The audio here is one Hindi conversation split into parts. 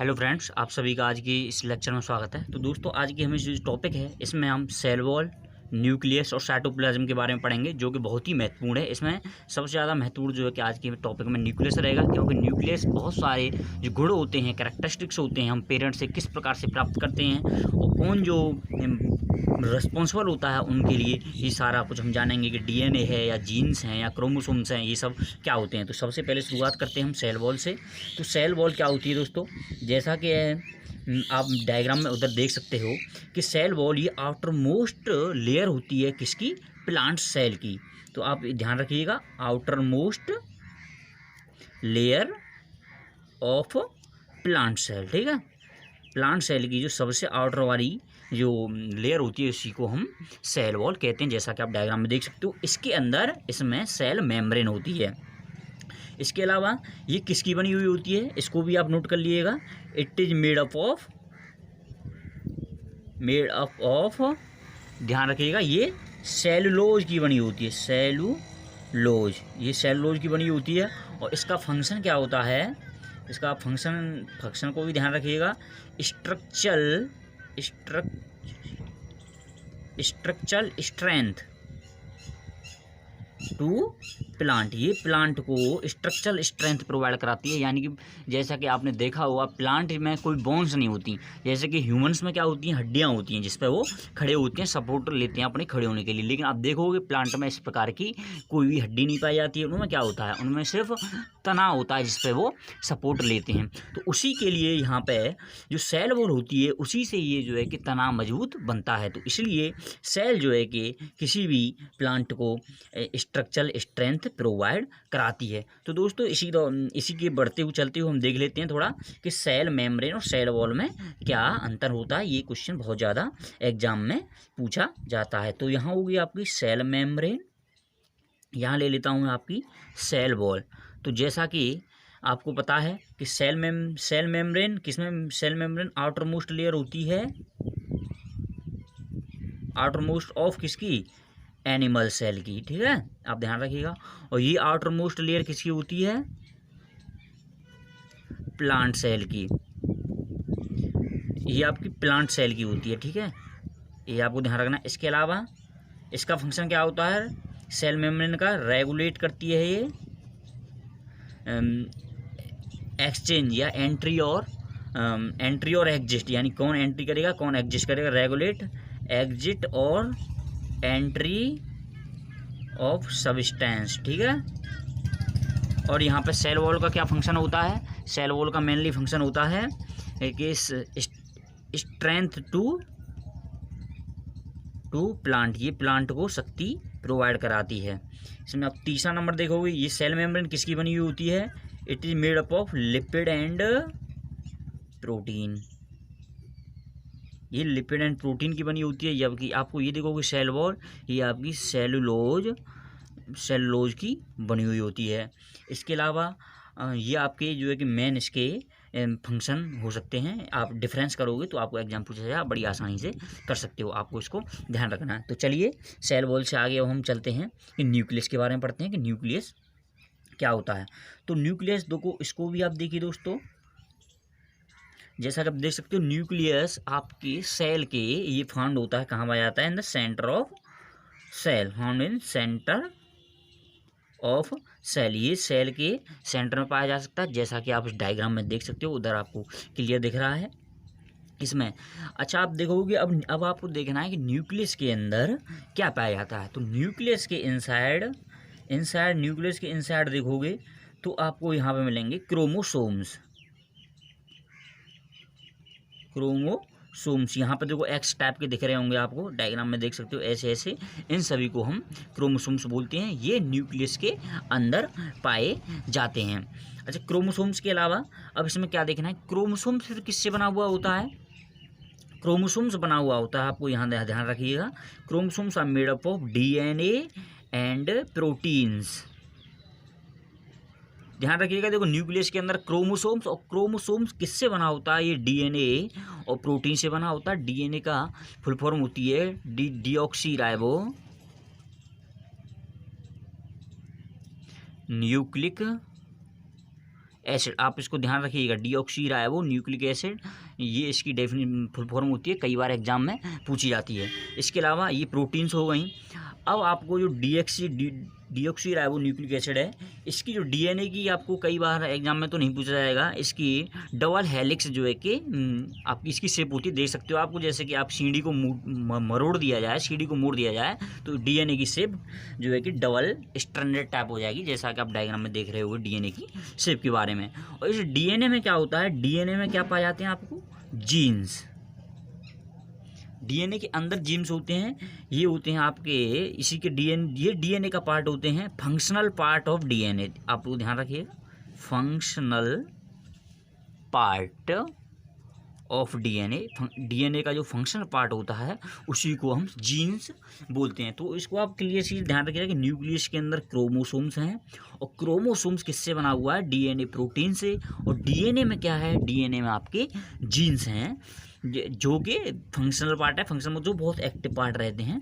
हेलो फ्रेंड्स, आप सभी का आज की इस लेक्चर में स्वागत है। तो दोस्तों, आज की हमें जो टॉपिक है इसमें हम सेल वॉल, न्यूक्लियस और साइटोप्लाज्म के बारे में पढ़ेंगे, जो कि बहुत ही महत्वपूर्ण है। इसमें सबसे ज़्यादा महत्वपूर्ण जो है कि आज के टॉपिक में न्यूक्लियस रहेगा, क्योंकि न्यूक्लियस बहुत सारे जो गुण होते हैं, कैरेक्टरिस्टिक्स होते हैं, हम पेरेंट्स से किस प्रकार से प्राप्त करते हैं और कौन जो रिस्पॉन्सिबल होता है उनके लिए, ये सारा कुछ हम जानेंगे कि डीएनए है या जीन्स हैं या क्रोमोसोम्स हैं, ये सब क्या होते हैं। तो सबसे पहले शुरुआत करते हैं हम सेल वॉल से। तो सेल वॉल क्या होती है दोस्तों, जैसा कि आप डायग्राम में उधर देख सकते हो कि सेल वॉल ये आउटर मोस्ट लेयर होती है किसकी, प्लांट सेल की। तो आप ध्यान रखिएगा, outermost layer of plant cell, ठीक है। प्लांट सेल की जो सबसे आउटर वाली जो लेयर होती है उसी को हम सेल वॉल कहते हैं, जैसा कि आप डायग्राम में देख सकते हो। इसके अंदर इसमें सेल मेम्ब्रेन होती है। इसके अलावा ये किसकी बनी हुई होती है, इसको भी आप नोट कर लीजिएगा। It is made up of ध्यान रखिएगा, ये सेलुलोज की बनी होती है। सेलुलोज, ये सेलुलोज की बनी होती है। और इसका फंक्शन क्या होता है, इसका फंक्शन को भी ध्यान रखिएगा। स्ट्रक्चरल स्ट्रेंथ टू प्लांट, ये प्लांट को स्ट्रक्चरल स्ट्रेंथ प्रोवाइड कराती है। यानी कि जैसा कि आपने देखा होगा, प्लांट में कोई बोन्स नहीं होती, जैसे कि ह्यूमंस में क्या होती हैं, हड्डियां होती हैं जिस पे वो खड़े होते हैं, सपोर्ट लेते हैं अपने खड़े होने के लिए। लेकिन आप देखोगे प्लांट में इस प्रकार की कोई भी हड्डी नहीं पाई जाती है। उनमें क्या होता है, उनमें सिर्फ तना होता है जिस पे वो सपोर्ट लेते हैं। तो उसी के लिए यहाँ पे जो सेल वॉल होती है, उसी से ये जो है कि तना मजबूत बनता है। तो इसलिए सेल जो है कि किसी भी प्लांट को स्ट्रक्चरल स्ट्रेंथ प्रोवाइड कराती है। तो दोस्तों, इसी के बढ़ते हुए चलते हुए हम देख लेते हैं थोड़ा कि सेल मेम्ब्रेन और सेल वॉल में क्या अंतर होता है। ये क्वेश्चन बहुत ज़्यादा एग्जाम में पूछा जाता है। तो यहाँ होगी आपकी सेल मेम्ब्रेन, यहाँ ले लेता हूँ मैं आपकी सेल वॉल। तो जैसा कि आपको पता है कि सेल मेम्ब्रेन किसमें, cell membrane outermost layer होती है, आउटर मोस्ट ऑफ किसकी, एनिमल सेल की, ठीक है, आप ध्यान रखिएगा। और ये आउटर मोस्ट लेयर किसकी होती है, प्लांट सेल की, ये आपकी प्लांट सेल की होती है, ठीक है, ये आपको ध्यान रखना। इसके अलावा इसका फंक्शन क्या होता है, सेल मेम्ब्रेन का रेगुलेट करती है ये एक्सचेंज या एंट्री और एग्जिस्ट, यानी कौन एंट्री करेगा कौन एग्जिस्ट करेगा, रेगुलेट एग्जिट और एंट्री ऑफ सब्सटेंस, ठीक है। और यहाँ पे सेल वॉल का क्या फंक्शन होता है, सेल वॉल का मेनली फंक्शन होता है कि स्ट्रेंथ टू प्लांट, ये प्लांट को शक्ति प्रोवाइड कराती है। इसमें आप तीसरा नंबर देखोगे, ये सेल मेम्ब्रेन किसकी बनी हुई होती है, it is made up of lipid and protein, ये लिपिड एंड प्रोटीन की बनी होती है। जबकि आपको ये देखोगे सेल वॉल, ये आपकी सेलुलोज की बनी हुई होती है। इसके अलावा ये आपके जो है कि मेन इसके फंक्शन हो सकते हैं। आप डिफरेंस करोगे तो आपको एग्जाम पूछा जाएगा, बड़ी आसानी से कर सकते हो, आपको इसको ध्यान रखना है। तो चलिए सेल वॉल से आगे अब हम चलते हैं कि न्यूक्लियस के बारे में पढ़ते हैं कि न्यूक्लियस क्या होता है। तो न्यूक्लियस देखो, इसको भी आप देखिए दोस्तों, जैसा कि आप देख सकते हो, न्यूक्लियस आपके सेल के ये फाउंड होता है, कहाँ पाया जाता है, in the centre of cell, found in centre of cell, ये सेल के सेंटर में पाया जा सकता है, जैसा कि आप इस डायग्राम में देख सकते हो, उधर आपको क्लियर दिख रहा है इसमें। अच्छा, आप देखोगे अब आपको देखना है कि न्यूक्लियस के अंदर क्या पाया जाता है। तो न्यूक्लियस के इनसाइड न्यूक्लियस के इनसाइड देखोगे तो आपको यहाँ पे मिलेंगे क्रोमोसोम्स, यहाँ पे देखो एक्स टाइप के दिख रहे होंगे आपको, डायग्राम में देख सकते हो, ऐसे ऐसे, इन सभी को हम क्रोमोसोम्स बोलते हैं। ये न्यूक्लियस के अंदर पाए जाते हैं। अच्छा, क्रोमोसोम्स के अलावा अब इसमें क्या देखना है, क्रोमोसोम्स फिर किससे बना हुआ होता है, क्रोमोसोम्स बना हुआ होता है, आपको यहाँ ध्यान रखिएगा। Chromosomes are made up of DNA and proteins, ध्यान रखिएगा। देखो न्यूक्लियस के अंदर क्रोमोसोम्स, और क्रोमोसोम्स किससे बना होता है, ये डीएनए और प्रोटीन से बना होता है। डीएनए का फुल फॉर्म होती है डीऑक्सी राइबो न्यूक्लिक एसिड, आप इसको ध्यान रखिएगा, डीऑक्सी राइबो न्यूक्लिक एसिड, ये इसकी डेफिनेट फुल फॉर्म होती है, कई बार एग्जाम में पूछी जाती है। इसके अलावा ये प्रोटीन्स हो गई। अब आपको जो डीऑक्सी राइबो न्यूक्लिक एसिड है, इसकी जो डीएनए की आपको कई बार एग्जाम में तो नहीं पूछा जाएगा, इसकी डबल हेलिक्स जो है कि आपकी इसकी शेप होती है, देख सकते हो आपको, जैसे कि आप सीढ़ी को मरोड़ दिया जाए, सीढ़ी को मोड़ दिया जाए तो डीएनए की शेप जो है कि डबल स्ट्रैंडेड टाइप हो जाएगी, जैसा कि आप डायग्राम में देख रहे हो डीएनए की शेप के बारे में। और इस डीएनए में क्या होता है, डीएनए में क्या पाए जाते हैं आपको, जीन्स। डीएनए के अंदर जीन्स होते हैं, ये होते हैं आपके इसी के ये डीएनए का पार्ट होते हैं, फंक्शनल पार्ट ऑफ डीएनए। आप लोग ध्यान रखिएगा, functional part of DNA, DNA का जो फंक्शनल पार्ट होता है उसी को हम जीन्स बोलते हैं। तो इसको आप क्लियर चीज़ ध्यान रखिएगा कि न्यूक्लियस के अंदर क्रोमोसोम्स हैं, और क्रोमोसोम्स किससे बना हुआ है, डीएनए प्रोटीन से, और डीएनए में क्या है, डीएनए में आपके जीन्स हैं जो कि फंक्शनल पार्ट है, फंक्शनल में जो बहुत एक्टिव पार्ट रहते हैं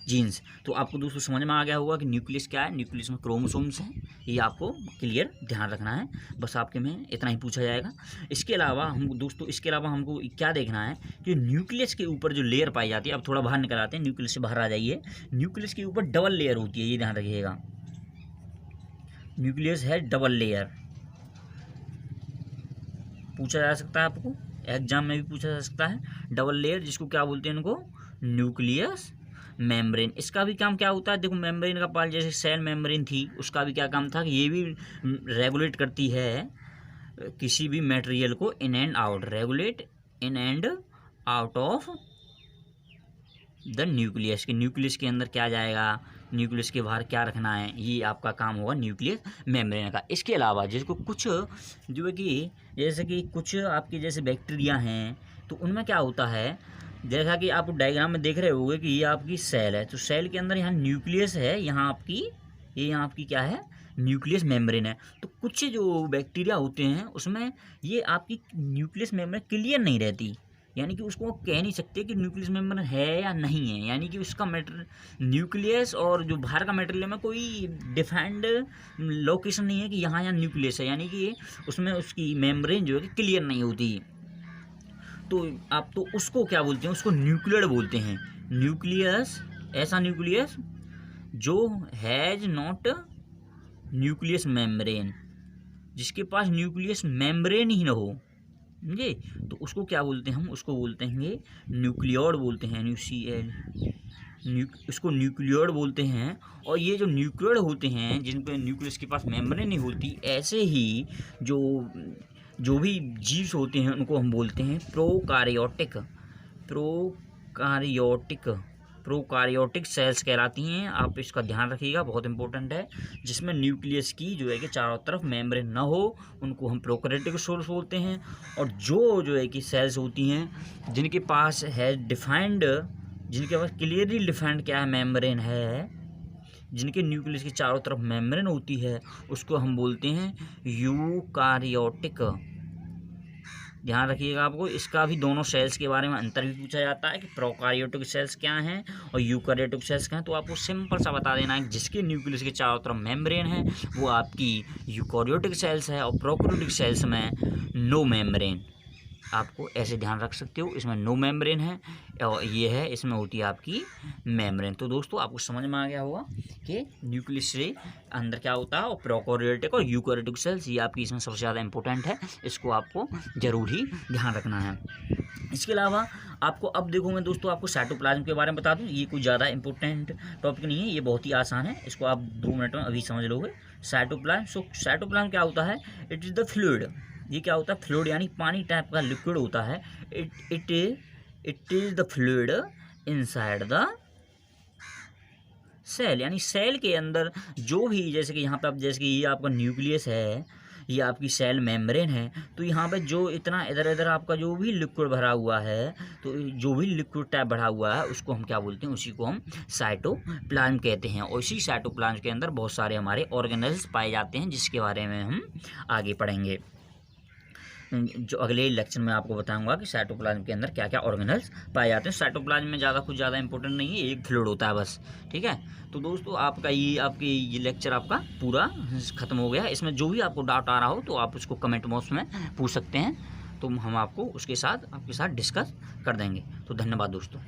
जीन्स। तो आपको दोस्तों समझ में आ गया होगा कि न्यूक्लियस क्या है, न्यूक्लियस में क्रोमोसोम्स हैं, ये आपको क्लियर ध्यान रखना है, बस आपके में इतना ही पूछा जाएगा। इसके अलावा हमको क्या देखना है कि न्यूक्लियस के ऊपर जो लेयर पाई जाती है, अब थोड़ा बाहर निकल आते हैं, न्यूक्लियस से बाहर आ जाइए। न्यूक्लियस के ऊपर डबल लेयर होती है, ये ध्यान रखिएगा, न्यूक्लियस है डबल लेयर, पूछा जा सकता है आपको, एग्जाम में भी पूछा जा सकता है, डबल लेयर, जिसको क्या बोलते हैं, इनको न्यूक्लियस मेम्ब्रेन। इसका भी काम क्या होता है, देखो मेम्ब्रेन का पार्ट जैसे सेल मेम्ब्रेन थी, उसका भी क्या काम था कि ये भी रेगुलेट करती है किसी भी मटेरियल को in and out, regulate in and out of the nucleus, के न्यूक्लियस के अंदर क्या जाएगा, न्यूक्लियस के बाहर क्या रखना है, ये आपका काम होगा न्यूक्लियस मेम्ब्रेन का। इसके अलावा जिसको कुछ जो है कि जैसे कि कुछ आपके जैसे बैक्टीरिया हैं, तो उनमें क्या होता है, जैसा कि आप डायग्राम में देख रहे होंगे कि ये आपकी सेल है, तो सेल के अंदर यहाँ न्यूक्लियस है, यहाँ आपकी क्या है, न्यूक्लियस मेम्ब्रेन है। तो कुछ जो बैक्टीरिया होते हैं उसमें ये आपकी न्यूक्लियस मेम्ब्रेन क्लियर नहीं रहती, यानी कि उसको कह नहीं सकते कि न्यूक्लियस मेम्ब्रेन है या नहीं है, यानी कि उसका न्यूक्लियस और जो बाहर का मटेरियल में कोई डिफाइंड लोकेशन नहीं है कि यहाँ न्यूक्लियस है, यानी कि उसमें उसकी मेम्ब्रेन जो है कि क्लियर नहीं होती। तो आप तो उसको क्या बोलते हैं, उसको न्यूक्लियड बोलते हैं। न्यूक्लियस, ऐसा न्यूक्लियस जो हैज नॉट न्यूक्लियस मेम्ब्रेन, जिसके पास न्यूक्लियस मेम्ब्रेन ही ना हो, समझे, तो उसको क्या बोलते हैं, हम उसको बोलते हैं न्यूक्लियोड बोलते हैं, उसको न्यूक्लियोड बोलते हैं। और ये जो न्यूक्लियोड होते हैं जिनके न्यूक्लियस के पास मेम्ब्रेन नहीं होती, ऐसे ही जो भी जीव होते हैं उनको हम बोलते हैं प्रोकारियोटिक सेल्स कहलाती हैं। आप इसका ध्यान रखिएगा, बहुत इंपॉर्टेंट है। जिसमें न्यूक्लियस की जो है कि चारों तरफ मेम्ब्रेन ना हो, उनको हम प्रोकैरियोटिक सेल्स बोलते हैं। और जो है कि सेल्स होती हैं जिनके पास क्लियरली डिफाइंड क्या है, मेम्ब्रेन है, जिनके न्यूक्लियस की चारों तरफ मेम्ब्रेन होती है, उसको हम बोलते हैं यूकारियोटिक। ध्यान रखिएगा, आपको इसका भी दोनों सेल्स के बारे में अंतर भी पूछा जाता है कि प्रोकारियोटिक सेल्स क्या हैं और यूकारियोटिक सेल्स क्या हैं। तो आपको सिंपल सा बता देना है, जिसके न्यूक्लियस के चारों तरफ मेम्ब्रेन है वो आपकी यूकारियोटिक सेल्स है, और प्रोकारियोटिक सेल्स में नो मेम्ब्रेन। आपको ऐसे ध्यान रख सकते हो, इसमें नो मेम्ब्रेन है और ये है, इसमें होती है आपकी मेम्ब्रेन। तो दोस्तों आपको समझ में आ गया होगा कि न्यूक्लियस से अंदर क्या होता है, और प्रोकैरियोटिक और यूकैरियोटिक सेल्स, ये आपकी इसमें सबसे ज़्यादा इंपॉर्टेंट है, इसको आपको ज़रूर ही ध्यान रखना है। इसके अलावा आपको अब देखो, मैं दोस्तों आपको साइटोप्लाज्म के बारे में बता दूं, ये कोई ज़्यादा इंपॉर्टेंट टॉपिक नहीं है, ये बहुत ही आसान है, इसको आप 2 मिनट में अभी समझ लोगे। साइटोप्लाज्म क्या होता है, इट इज़ द फ्लूइड। ये क्या होता है, फ्लूइड यानी पानी टाइप का लिक्विड होता है। It is the fluid inside the cell, यानी सेल के अंदर जो भी, जैसे कि यहाँ पे आप, जैसे कि ये आपका न्यूक्लियस है, ये आपकी सेल मेम्ब्रेन है, तो यहाँ पे जो इतना इधर इधर आपका जो भी लिक्विड भरा हुआ है, तो जो भी लिक्विड टाइप भरा हुआ है उसको हम क्या बोलते हैं, उसी को हम साइटोप्लाज्म कहते हैं। और इसी साइटोप्लाज्म के अंदर बहुत सारे हमारे ऑर्गेनेल्स पाए जाते हैं, जिसके बारे में हम आगे पढ़ेंगे। जो अगले लेक्चर में आपको बताऊंगा कि साइटोप्लाज्म के अंदर क्या क्या ऑर्गेनल्स पाए जाते हैं। साइटोप्लाज्म में कुछ ज़्यादा इंपॉर्टेंट नहीं है, एक फ्लूइड होता है बस, ठीक है। तो दोस्तों आपके ये लेक्चर आपका पूरा ख़त्म हो गया। इसमें जो भी आपको डाउट आ रहा हो तो आप उसको कमेंट बॉक्स में पूछ सकते हैं, तो हम आपको उसके साथ आपके साथ डिस्कस कर देंगे। तो धन्यवाद दोस्तों।